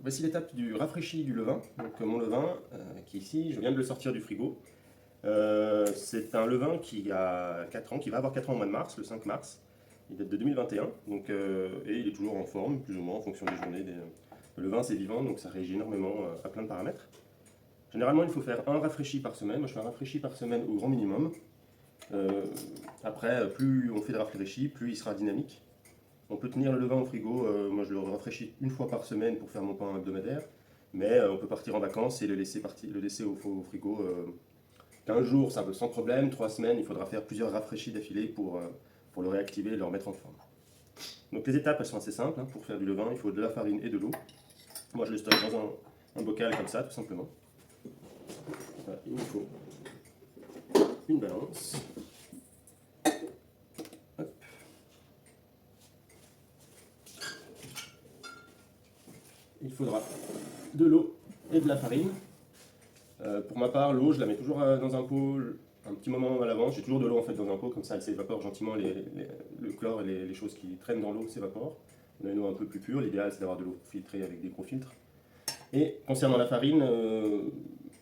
Voici l'étape du rafraîchi du levain. Donc mon levain, qui est ici, je viens de le sortir du frigo. C'est un levain qui a 4 ans, qui va avoir 4 ans au mois de mars, le 5 mars. Il date de 2021, donc, et il est toujours en forme, plus ou moins, en fonction des journées. Le levain, c'est vivant, donc ça réagit énormément à plein de paramètres. Généralement, il faut faire un rafraîchi par semaine. Moi, je fais un rafraîchi par semaine au grand minimum. Après, plus on fait de rafraîchi, plus il sera dynamique. On peut tenir le levain au frigo, moi je le rafraîchis une fois par semaine pour faire mon pain hebdomadaire, mais on peut partir en vacances et le laisser au frigo 15 jours, ça peut sans problème, 3 semaines, il faudra faire plusieurs rafraîchis d'affilée pour le réactiver et le remettre en forme. Donc les étapes elles sont assez simples, hein. Pour faire du levain il faut de la farine et de l'eau. Moi je le stocke dans un bocal comme ça tout simplement. Voilà, il me faut une balance. Il faudra de l'eau et de la farine. Pour ma part, l'eau, je la mets toujours dans un pot un petit moment à l'avance. J'ai toujours de l'eau en fait dans un pot, comme ça elle s'évapore gentiment, le chlore et les choses qui traînent dans l'eau s'évaporent. On a une eau un peu plus pure, l'idéal c'est d'avoir de l'eau filtrée avec des gros filtres. Et concernant la farine,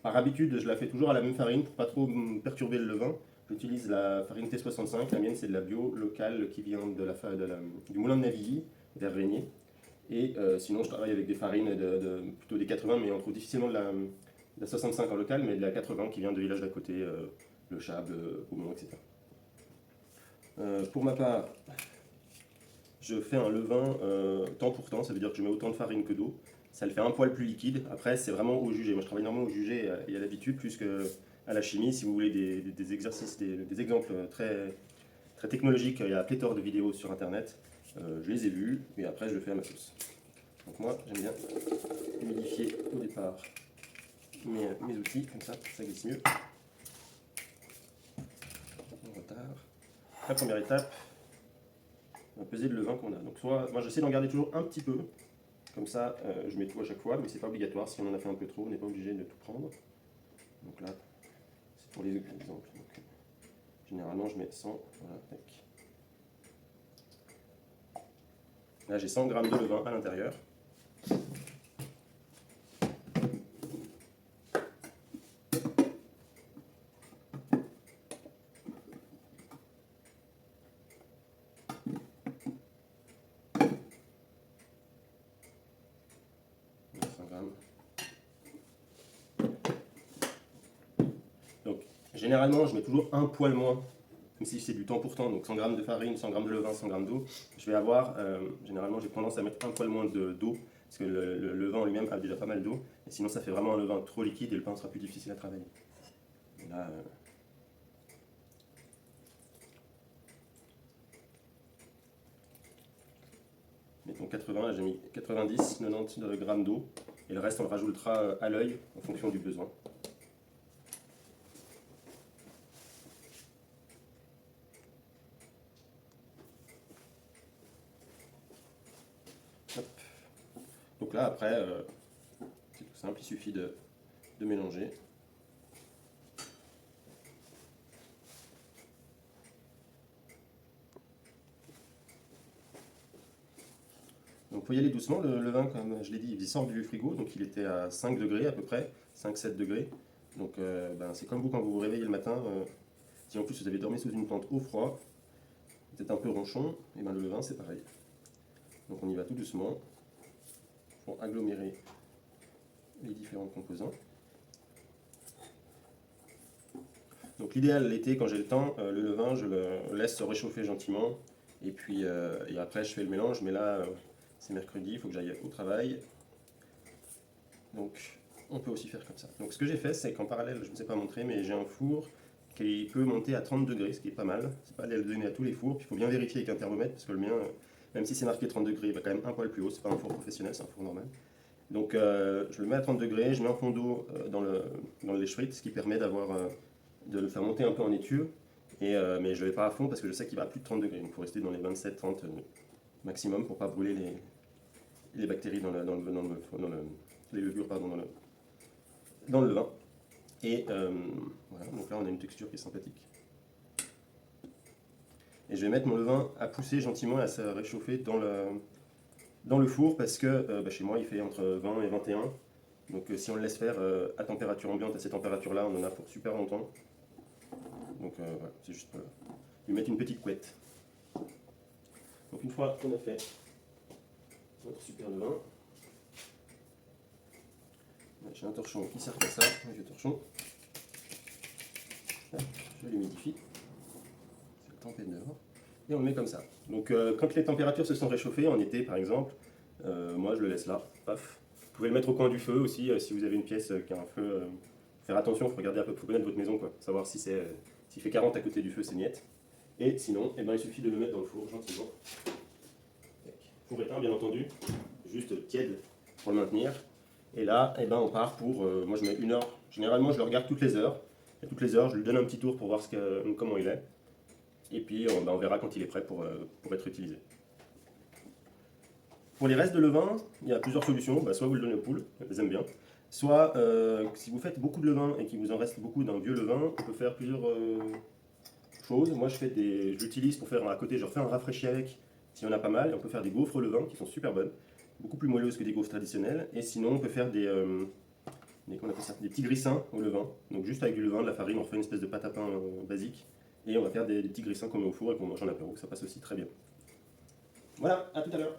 par habitude je la fais toujours à la même farine pour pas trop perturber le levain. J'utilise la farine T65, la mienne c'est de la bio locale qui vient du moulin de Navilly, vers Régnier. Et sinon, je travaille avec des farines plutôt des 80, mais on trouve difficilement de la 65 en local, mais de la 80 qui vient de village d'à côté, Le Chab, Aumont, etc. Pour ma part, je fais un levain temps pour temps, ça veut dire que je mets autant de farine que d'eau. Ça le fait un poil plus liquide. Après, c'est vraiment au jugé. Moi, je travaille normalement au jugé et à l'habitude, plus qu'à la chimie. Si vous voulez des exercices, des exemples très, très technologiques, il y a pléthore de vidéos sur Internet. Je les ai vus et après, je le fais à ma sauce. Donc moi, j'aime bien humidifier au départ mes outils, comme ça glisse mieux. En retard. La première étape, on va peser le levain qu'on a. Donc soit, moi j'essaie d'en garder toujours un petit peu, comme ça je mets tout à chaque fois, mais c'est pas obligatoire. Si on en a fait un peu trop, on n'est pas obligé de tout prendre. Donc là, c'est pour les exemples. Donc, généralement, je mets 100. Voilà, tac. Là, j'ai 100 g de levain à l'intérieur. Donc, généralement, je mets toujours un poil moins, même si c'est du temps pour temps, donc 100 g de farine, 100 g de levain, 100 g d'eau. Je vais avoir, généralement, j'ai tendance à mettre un poil moins d'eau, parce que le levain en lui-même a déjà pas mal d'eau, et sinon ça fait vraiment un levain trop liquide et le pain sera plus difficile à travailler. Et là, mettons 80, là j'ai mis 90, 90 g d'eau, et le reste on le rajoutera à l'œil en fonction du besoin. Hop. Donc là après, c'est tout simple, il suffit de mélanger. Donc il faut y aller doucement, le vin, comme je l'ai dit, il sort du frigo, donc il était à 5 degrés à peu près, 5-7 degrés. Donc c'est comme vous quand vous vous réveillez le matin, si en plus vous avez dormi sous une plante au froid, vous êtes un peu ronchon, et ben le levain c'est pareil. Donc on y va tout doucement pour agglomérer les différents composants. Donc l'idéal l'été, quand j'ai le temps, le levain je le laisse se réchauffer gentiment, et puis et après je fais le mélange, mais là c'est mercredi, il faut que j'aille au travail. Donc on peut aussi faire comme ça. Donc ce que j'ai fait, c'est qu'en parallèle, je ne vous ai pas montré, mais j'ai un four qui peut monter à 30 degrés, ce qui est pas mal. C'est pas aller le donner à tous les fours, puis il faut bien vérifier avec un thermomètre, parce que le mien, même si c'est marqué 30 degrés, il va quand même un poil plus haut, c'est pas un four professionnel, c'est un four normal. Donc je le mets à 30 degrés, je mets un fond d'eau dans le lèche-frite, ce qui permet de le faire monter un peu en étuve, mais je ne le vais pas à fond parce que je sais qu'il va à plus de 30 degrés, donc il faut rester dans les 27-30 maximum pour ne pas brûler les bactéries les levures dans le levain. Et voilà, donc là on a une texture qui est sympathique. Et je vais mettre mon levain à pousser gentiment et à se réchauffer dans dans le four parce que chez moi il fait entre 20 et 21. Donc si on le laisse faire à température ambiante, à cette température-là, on en a pour super longtemps. Donc voilà, c'est juste lui mettre une petite couette. Donc une fois qu'on a fait notre super levain, j'ai un torchon qui sert à ça, un vieux torchon. Je l'humidifie, c'est le tempête dehors, et on le met comme ça. Donc quand les températures se sont réchauffées, en été par exemple, moi je le laisse là, paf. Vous pouvez le mettre au coin du feu aussi, si vous avez une pièce qui a un feu. Faire attention, il faut regarder un peu, faut connaître votre maison, quoi. Savoir si s'il fait 40 à côté du feu, c'est niette. Et sinon, eh ben, il suffit de le mettre dans le four gentiment. Four éteint, bien entendu, juste tiède pour le maintenir. Et là, eh ben, on part pour, moi je mets 1 heure. Généralement, je le regarde toutes les heures. Et toutes les heures, je lui donne un petit tour pour voir comment il est. Et puis, on verra quand il est prêt pour être utilisé. Pour les restes de levain, il y a plusieurs solutions. Soit vous le donnez aux poules, elles les aiment bien. Soit, si vous faites beaucoup de levain et qu'il vous en reste beaucoup d'un vieux levain, on peut faire plusieurs choses. Moi, je l'utilise pour faire à côté, je refais un rafraîchi avec, si on a pas mal. Et on peut faire des gaufres levain qui sont super bonnes, beaucoup plus moelleuses que des gaufres traditionnelles. Et sinon, on peut faire des petits grissins au levain. Donc juste avec du levain, de la farine, on fait une espèce de pâte à pain basique. Et on va faire des petits grissins qu'on met au four et qu'on mange en apéro. Ça passe aussi très bien. Voilà, à tout à l'heure.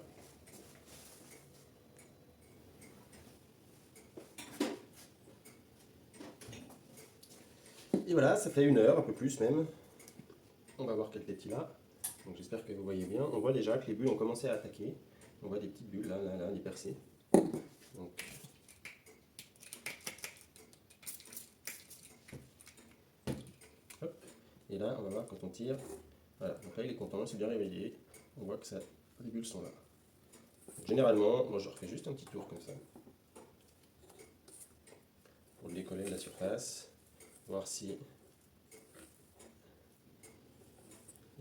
Et voilà, ça fait 1 heure, un peu plus même. On va voir quel petit là. Donc j'espère que vous voyez bien. On voit déjà que les bulles ont commencé à attaquer. On voit des petites bulles là, des percées. Donc, hop. Et là, on va voir quand on tire. Voilà, donc là il est content, il s'est bien réveillé. On voit que les bulles sont là. Donc, généralement, moi je refais juste un petit tour comme ça. Pour le décoller de la surface. Voir si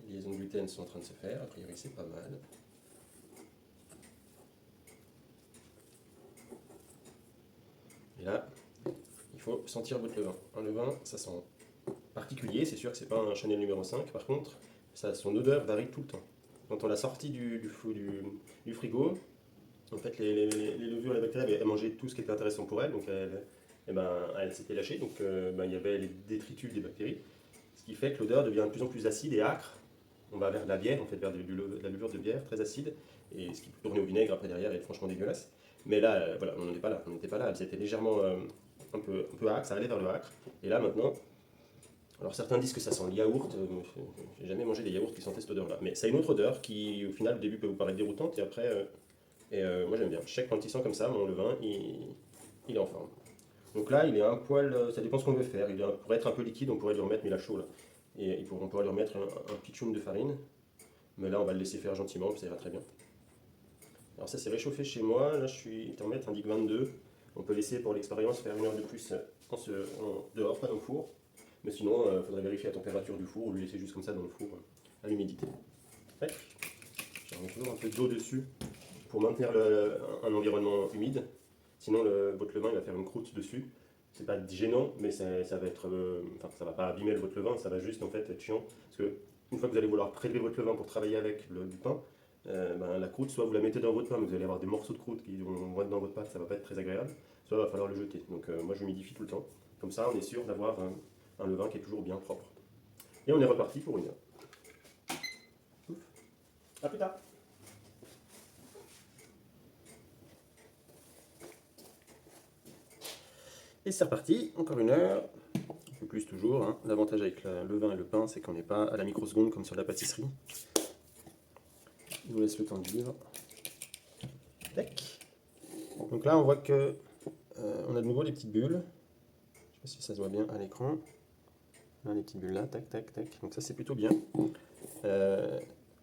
les liaisons de gluten sont en train de se faire. A priori c'est pas mal. Et là, il faut sentir votre levain. Un levain, ça sent particulier, c'est sûr que c'est pas un Chanel numéro 5, par contre, son odeur varie tout le temps. Quand on l'a sorti du frigo, en fait, les levures et les bactéries avaient mangé tout ce qui était intéressant pour elles, donc elle s'était lâchée, donc il y avait les détritus des bactéries, ce qui fait que l'odeur devient de plus en plus acide et âcre. On va vers de la bière, en fait, vers de la levure de bière très acide, et ce qui peut tourner au vinaigre après derrière est franchement dégueulasse. Mais là, voilà, on n'était pas là, elles étaient légèrement un peu âcre, ça allait vers le âcre, et là maintenant, alors certains disent que ça sent le yaourt, j'ai jamais mangé des yaourts qui sentaient cette odeur-là, mais ça a une autre odeur qui au final au début peut vous paraître déroutante et après, moi j'aime bien. Je sais que quand il sent comme ça, mon levain, il est en forme. Donc là il est un poil, ça dépend ce qu'on veut faire, il pourrait être un peu liquide, on pourrait lui remettre, mais il a chaud là, et on pourrait lui remettre un pitchoun de farine, mais là on va le laisser faire gentiment, ça ira très bien. Alors ça c'est réchauffé chez moi, là je suis en mettre un DIC 22, on peut laisser pour l'expérience faire 1 heure de plus dehors, pas dans le four. Mais sinon, il faudrait vérifier la température du four ou le laisser juste comme ça dans le four à l'humidité. Je remets toujours un peu d'eau dessus pour maintenir un environnement humide. Sinon, votre levain il va faire une croûte dessus. C'est pas gênant, mais ça va être, ça va pas abîmer votre levain, ça va juste en fait être chiant. Parce que une fois que vous allez vouloir prélever votre levain pour travailler avec du pain, la croûte, soit vous la mettez dans votre pain, mais vous allez avoir des morceaux de croûte qui vont être dans votre pâte, ça va pas être très agréable. Soit il va falloir le jeter. Donc moi, j'humidifie tout le temps. Comme ça, on est sûr d'avoir un levain qui est toujours bien propre. Et on est reparti pour 1 heure. A plus tard. Et c'est reparti, encore 1 heure. Un peu plus toujours. Hein. L'avantage avec le levain et le pain, c'est qu'on n'est pas à la microseconde comme sur la pâtisserie. Il nous laisse le temps de vivre. Tac. Donc là, on voit que on a de nouveau les petites bulles. Je ne sais pas si ça se voit bien à l'écran. Là, les petites bulles là, tac, tac, tac. Donc ça, c'est plutôt bien.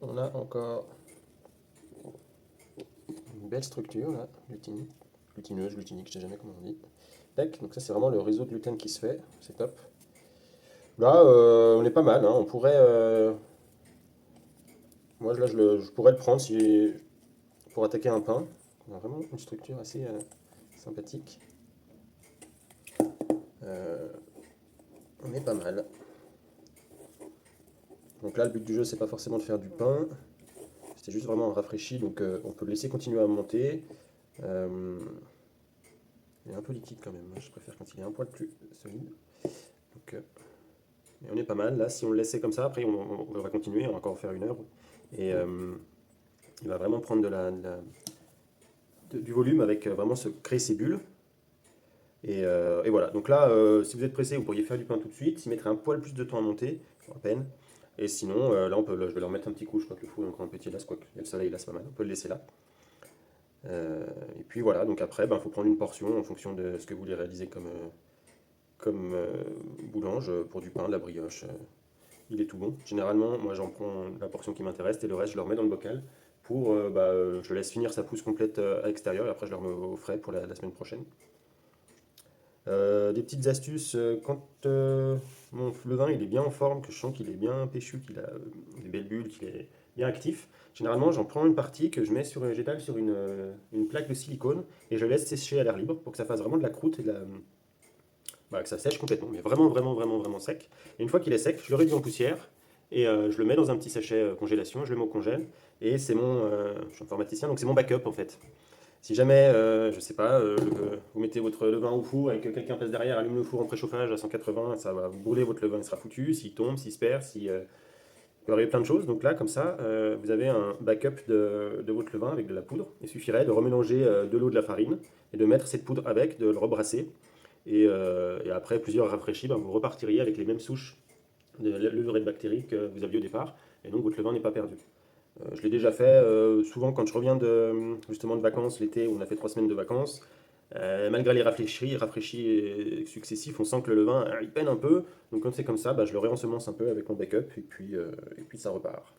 On a encore une belle structure là, glutineuse, glutinique, je ne sais jamais comment on dit. Tac, donc ça c'est vraiment le réseau de gluten qui se fait, c'est top. Là, on est pas mal, hein. On pourrait, moi là je pourrais le prendre pour attaquer un pain. On a vraiment une structure assez sympathique. On est pas mal. Donc là, le but du jeu, c'est pas forcément de faire du pain, C'est juste vraiment rafraîchi, donc on peut le laisser continuer à monter. Il est un peu liquide quand même, je préfère quand il est un poil plus solide. Donc, mais on est pas mal, là si on le laissait comme ça, après on va continuer, on va encore faire 1 heure. Et il va vraiment prendre du volume avec vraiment créer ses bulles. Et voilà, donc là, si vous êtes pressé, vous pourriez faire du pain tout de suite. Il mettrait un poil plus de temps à monter, à peine. Et sinon, là, je vais leur mettre un petit coup. Je crois que le four est encore un petit là, quoi. Il y a le soleil là, c'est pas mal. On peut le laisser là. Et puis voilà, donc après, il faut prendre une portion en fonction de ce que vous voulez réaliser comme boulange pour du pain, de la brioche. Il est tout bon. Généralement, moi, j'en prends la portion qui m'intéresse et le reste, je le remets dans le bocal pour, je laisse finir sa pousse complète à l'extérieur et après, je le remets au frais pour la semaine prochaine. Des petites astuces, quand mon levain il est bien en forme, que je sens qu'il est bien péchu, qu'il a des belles bulles, qu'il est bien actif, généralement j'en prends une partie que j'étale sur une plaque de silicone et je laisse sécher à l'air libre pour que ça fasse vraiment de la croûte et que ça sèche complètement, mais vraiment, vraiment, vraiment, vraiment sec. Et une fois qu'il est sec, je le réduis en poussière et je le mets dans un petit sachet congélation, je le mets au congèle et je suis informaticien, donc c'est mon backup en fait. Si jamais, je sais pas, vous mettez votre levain au four et que quelqu'un passe derrière, allume le four en préchauffage à 180, ça va vous brûler votre levain, il sera foutu. S'il tombe, s'il se perd, il peut arriver plein de choses. Donc là, comme ça, vous avez un backup de votre levain avec de la poudre. Il suffirait de remélanger de l'eau, de la farine et de mettre cette poudre avec, de le rebrasser. Et après plusieurs rafraîchis, vous repartiriez avec les mêmes souches de levure et de bactéries que vous aviez au départ. Et donc votre levain n'est pas perdu. Je l'ai déjà fait souvent quand je reviens justement de vacances l'été où on a fait 3 semaines de vacances. Malgré les rafraîchis successifs, on sent que le levain il peine un peu. Donc quand c'est comme ça, je le réensemence un peu avec mon backup et puis ça repart.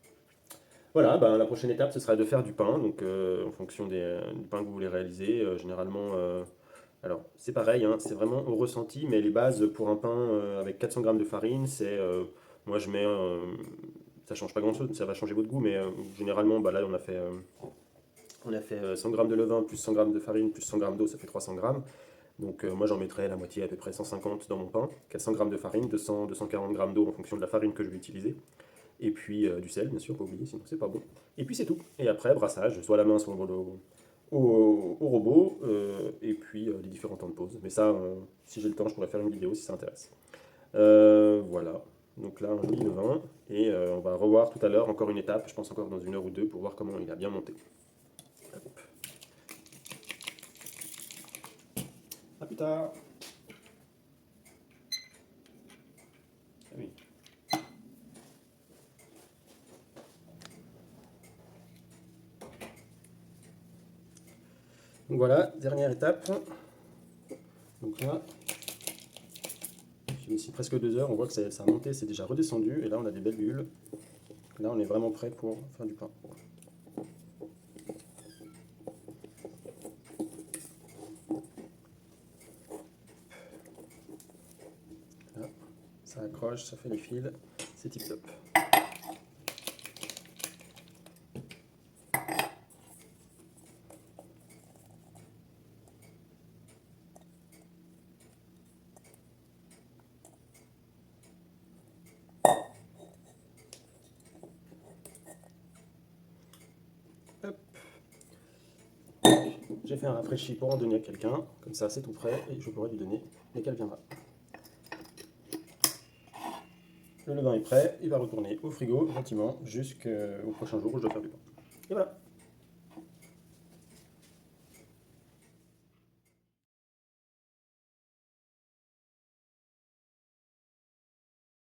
Voilà, la prochaine étape ce sera de faire du pain. Donc en fonction du pain que vous voulez réaliser, généralement, alors c'est pareil, hein, c'est vraiment au ressenti, mais les bases pour un pain avec 400 grammes de farine, moi je mets ça change pas grand chose, ça va changer votre goût, mais généralement, là on a fait 100 grammes de levain plus 100 grammes de farine plus 100 grammes d'eau, ça fait 300 grammes. Donc moi j'en mettrais la moitié, à peu près 150 dans mon pain, 400 grammes de farine, 200, 240 grammes d'eau en fonction de la farine que je vais utiliser. Et puis du sel, bien sûr, pas oublier, sinon c'est pas bon. Et puis c'est tout. Et après, brassage, soit à la main, soit au robot, et puis les différents temps de pause. Mais ça, si j'ai le temps, je pourrais faire une vidéo si ça intéresse. Voilà. Donc là, on lit le vin et on va revoir tout à l'heure encore une étape, je pense encore dans 1 heure ou 2 pour voir comment il a bien monté. Hop. À plus tard. Ah oui. Donc voilà, dernière étape. Donc là, j'ai mis ici presque 2 heures, on voit que ça a monté, c'est déjà redescendu et là on a des belles bulles. Là on est vraiment prêt pour faire du pain. Là, ça accroche, ça fait les fils, c'est tip top. Hop. J'ai fait un rafraîchi pour en donner à quelqu'un, comme ça c'est tout prêt et je pourrai lui donner dès qu'elle viendra. Le levain est prêt, il va retourner au frigo gentiment jusqu'au prochain jour où je dois faire du pain. Et voilà.